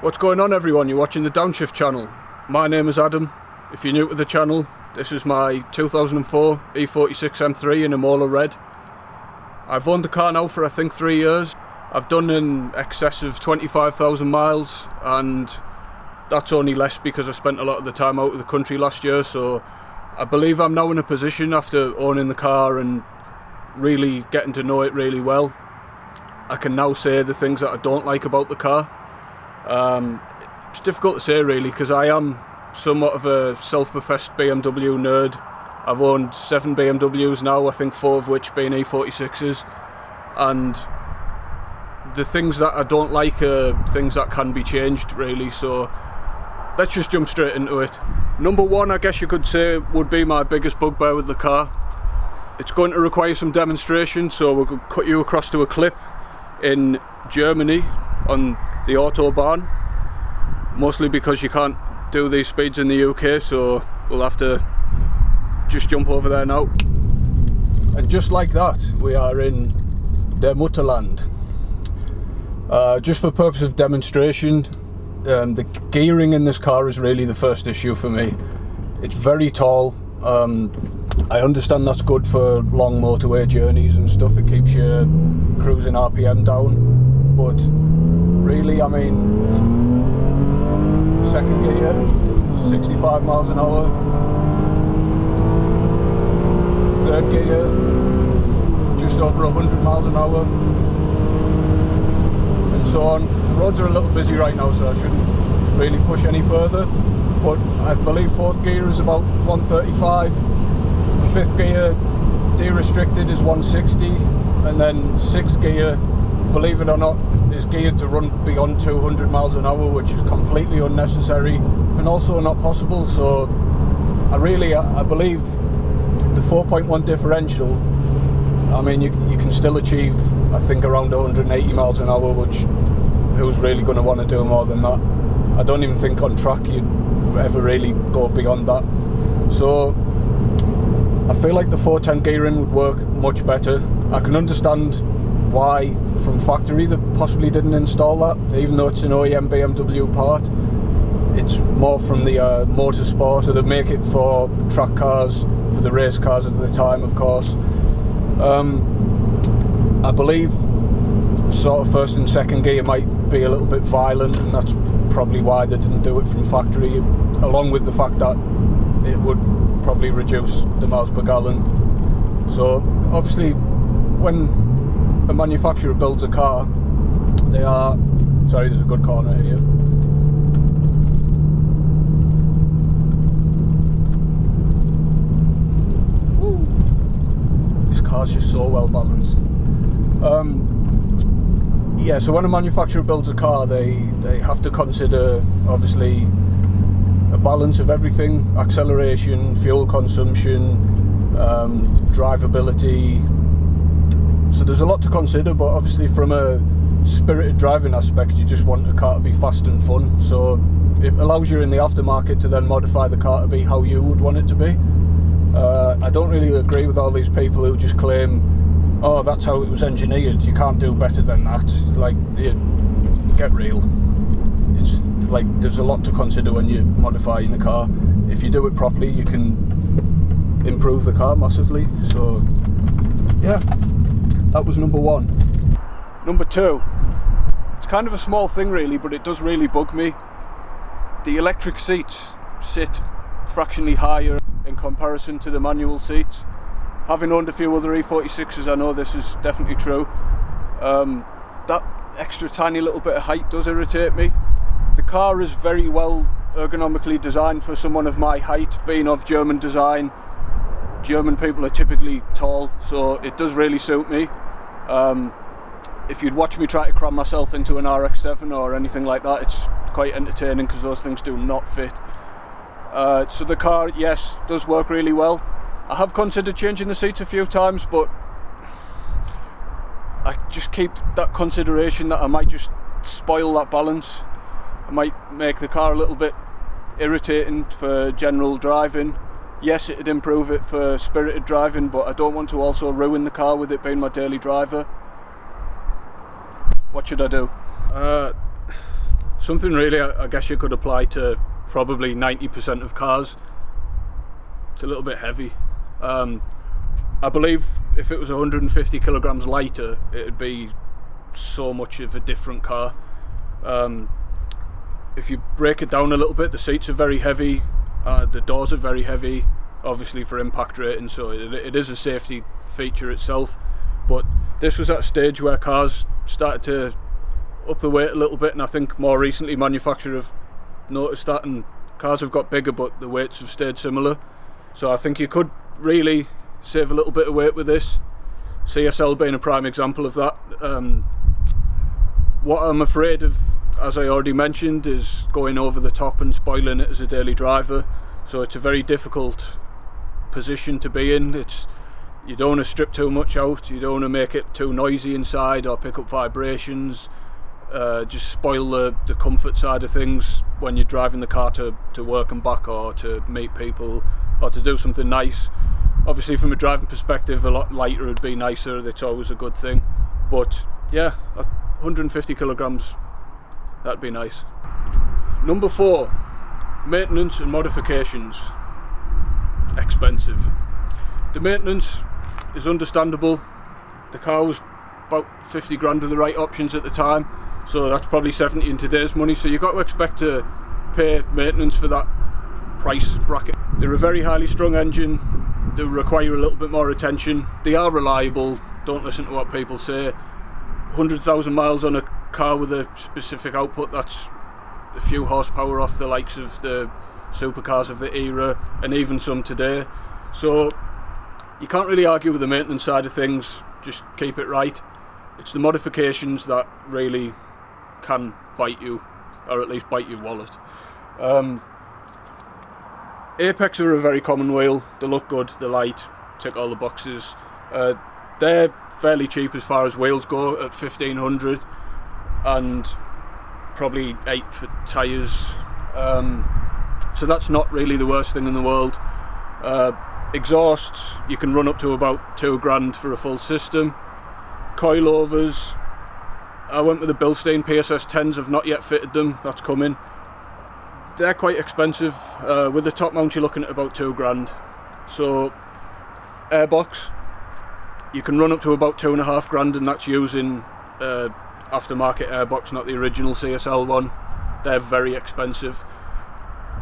What's going on, everyone? You're watching the Downshift channel. My name is Adam. If you're new to the channel, this is my 2004 E46 M3 in Imola red. I've owned the car now for I think 3 years. I've done in excess of 25,000 miles, and that's only less because I spent a lot of the time out of the country last year, so I believe I'm now in a position, after owning the car and really getting to know it really well, I can now say the things that I don't like about the car. It's difficult to say really, because I am somewhat of a self-professed BMW nerd. I've owned 7 BMWs now, I think 4 of which being E46s, and the things that I don't like are things that can be changed really, so let's just jump straight into it. Number one, I guess you could say, would be my biggest bugbear with the car. It's going to require some demonstration, so we'll cut you across to a clip in Germany on the Autobahn, mostly because you can't do these speeds in the UK, so we'll have to just jump over there now. And just like that, we are in der Mutterland. Just for purpose of demonstration, the gearing in this car is really the first issue for me. It's very tall. I understand that's good for long motorway journeys and stuff, it keeps your cruising RPM down, but really, I mean, second gear, 65 miles an hour, third gear, just over 100 miles an hour, and so on. The roads are a little busy right now, so I shouldn't really push any further, but I believe fourth gear is about 135, fifth gear de-restricted is 160, and then sixth gear, believe it or not, is geared to run beyond 200 miles an hour, which is completely unnecessary and also not possible. So I believe the 4.1 differential, I mean, you can still achieve, I think, around 180 miles an hour, which who's really going to want to do more than that? I don't even think on track you'd ever really go beyond that. So I feel like the 410 gearing would work much better. I can understand why from factory they possibly didn't install that, even though it's an OEM BMW part. It's more from the motorsport, so they make it for track cars, for the race cars of the time, of course. I believe sort of first and second gear might be a little bit violent, and that's probably why they didn't do it from factory, along with the fact that it would probably reduce the miles per gallon. So obviously when a manufacturer builds a car, they are, sorry, there's a good corner here. Woo. This car's just so well balanced. Yeah, so when a manufacturer builds a car, they have to consider obviously a balance of everything: acceleration, fuel consumption, drivability. So there's a lot to consider, but obviously from a spirited driving aspect, you just want a car to be fast and fun. So it allows you in the aftermarket to then modify the car to be how you would want it to be. I don't really agree with all these people who just claim, oh, that's how it was engineered, you can't do better than that. Like, get real. It's like, there's a lot to consider when you're modifying a car. If you do it properly, you can improve the car massively. So yeah, that was number one. Number two, it's kind of a small thing really, but it does really bug me. The electric seats sit fractionally higher in comparison to the manual seats. Having owned a few other E46s, I know this is definitely true. That extra tiny little bit of height does irritate me. The car is very well ergonomically designed for someone of my height, being of German design. German people are typically tall, so it does really suit me. If you'd watch me try to cram myself into an RX-7 or anything like that, it's quite entertaining because those things do not fit. So the car, yes, does work really well. I have considered changing the seats a few times, but I just keep that consideration that I might just spoil that balance. I might make the car a little bit irritating for general driving. Yes, it'd improve it for spirited driving, but I don't want to also ruin the car with it being my daily driver. What should I do? something really I guess you could apply to probably 90% of cars. It's a little bit heavy. I believe if it was 150 kilograms lighter, it'd be so much of a different car. If you break it down a little bit, the seats are very heavy, the doors are very heavy, obviously for impact rating, so it is a safety feature itself. But this was at a stage where cars started to up the weight a little bit, and I think more recently manufacturers have noticed that, and cars have got bigger but the weights have stayed similar. So I think you could really save a little bit of weight with this, CSL being a prime example of that. What I'm afraid of, as I already mentioned, is going over the top and spoiling it as a daily driver. So it's a very difficult position to be in. You don't want to strip too much out, you don't want to make it too noisy inside or pick up vibrations, just spoil the comfort side of things when you're driving the car to work and back, or to meet people, or to do something nice. Obviously from a driving perspective, a lot lighter would be nicer, that's always a good thing. But yeah, 150 kilograms, that'd be nice. Number 4, maintenance and modifications. Expensive. The maintenance is understandable. The car was about 50 grand with the right options at the time, so that's probably 70 in today's money, so you've got to expect to pay maintenance for that price bracket. They're a very highly strung engine, they require a little bit more attention. They are reliable, don't listen to what people say. 100,000 miles on a car with a specific output, that's a few horsepower off the likes of the supercars of the era, and even some today. So you can't really argue with the maintenance side of things, just keep it right. It's the modifications that really can bite you, or at least bite your wallet. Apex are a very common wheel, they look good, they're light, tick all the boxes. They're fairly cheap as far as wheels go at 1500, and probably 8 for tyres. So that's not really the worst thing in the world. Exhausts, you can run up to about 2 grand for a full system. Coilovers, I went with the Bilstein PSS 10s, I've not yet fitted them, that's coming. They're quite expensive. With the top mount you're looking at about 2 grand. So airbox, you can run up to about 2.5 grand, and that's using aftermarket airbox, not the original CSL one. They're very expensive.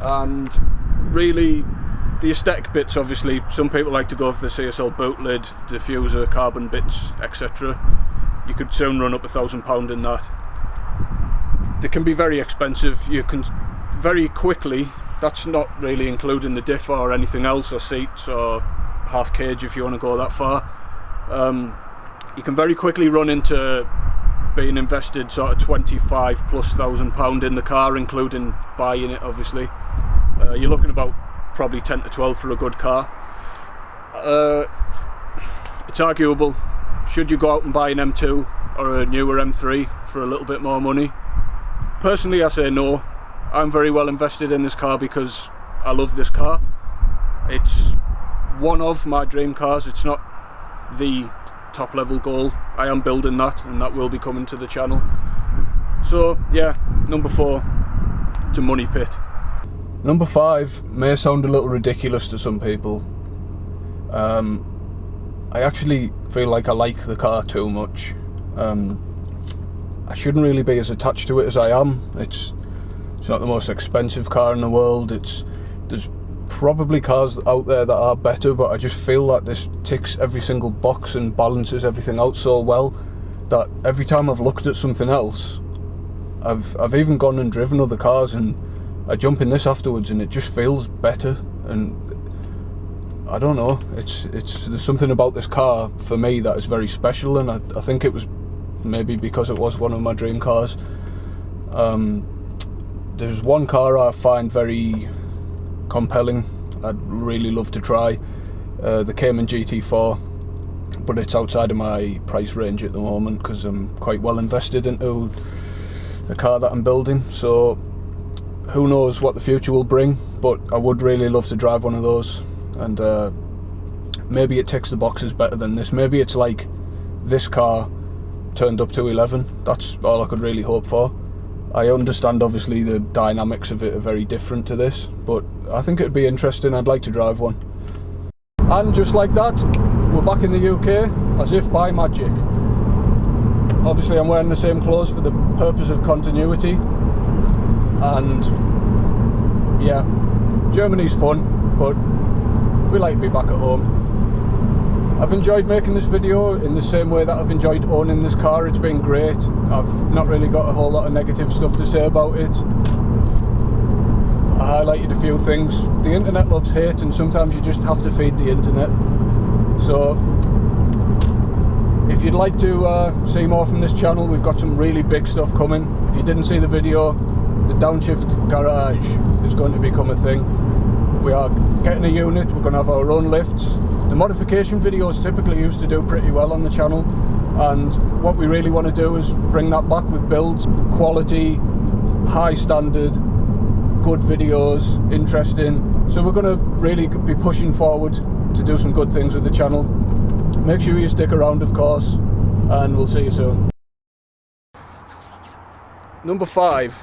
And really the aesthetic bits, obviously some people like to go for the CSL boot lid, diffuser, carbon bits, etc. You could soon run up £1,000 in that. They can be very expensive. You can very quickly, that's not really including the diff or anything else, or seats or half cage if you want to go that far. You can very quickly run into being invested sort of £25,000+ in the car, including buying it obviously. You're looking about probably 10 to 12 for a good car. It's arguable, should you go out and buy an M2 or a newer M3 for a little bit more money? Personally I say no. I'm very well invested in this car because I love this car. It's one of my dream cars, it's not the top level goal. I am building that, and that will be coming to the channel. So yeah, number 4, it's a money pit. Number 5 may sound a little ridiculous to some people. I actually feel like I like the car too much. I shouldn't really be as attached to it as I am. It's not the most expensive car in the world. There's probably cars out there that are better, but I just feel that this ticks every single box and balances everything out so well that every time I've looked at something else, I've even gone and driven other cars and I jump in this afterwards and it just feels better. And I don't know, there's something about this car for me that is very special, and I think it was maybe because it was one of my dream cars. There's one car I find very compelling, I'd really love to try, the Cayman GT4, but it's outside of my price range at the moment because I'm quite well invested into the car that I'm building, so who knows what the future will bring, but I would really love to drive one of those. And maybe it ticks the boxes better than this. Maybe it's like this car turned up to 11. That's all I could really hope for. I understand obviously the dynamics of it are very different to this, but I think it'd be interesting. I'd like to drive one. And just like that, we're back in the UK, as if by magic. Obviously I'm wearing the same clothes for the purpose of continuity, and yeah, Germany's fun, but we like to be back at home. I've enjoyed making this video in the same way that I've enjoyed owning this car. It's been great. I've not really got a whole lot of negative stuff to say about it. I highlighted a few things. The internet loves hate, and sometimes you just have to feed the internet. So if you'd like to see more from this channel, we've got some really big stuff coming. If you didn't see the video, the downshift garage is going to become a thing. We are getting a unit, we're going to have our own lifts. The modification videos typically used to do pretty well on the channel, and what we really want to do is bring that back with builds, quality, high standard, good videos, interesting. So we're going to really be pushing forward to do some good things with the channel. Make sure you stick around, of course, and we'll see you soon. Number 5.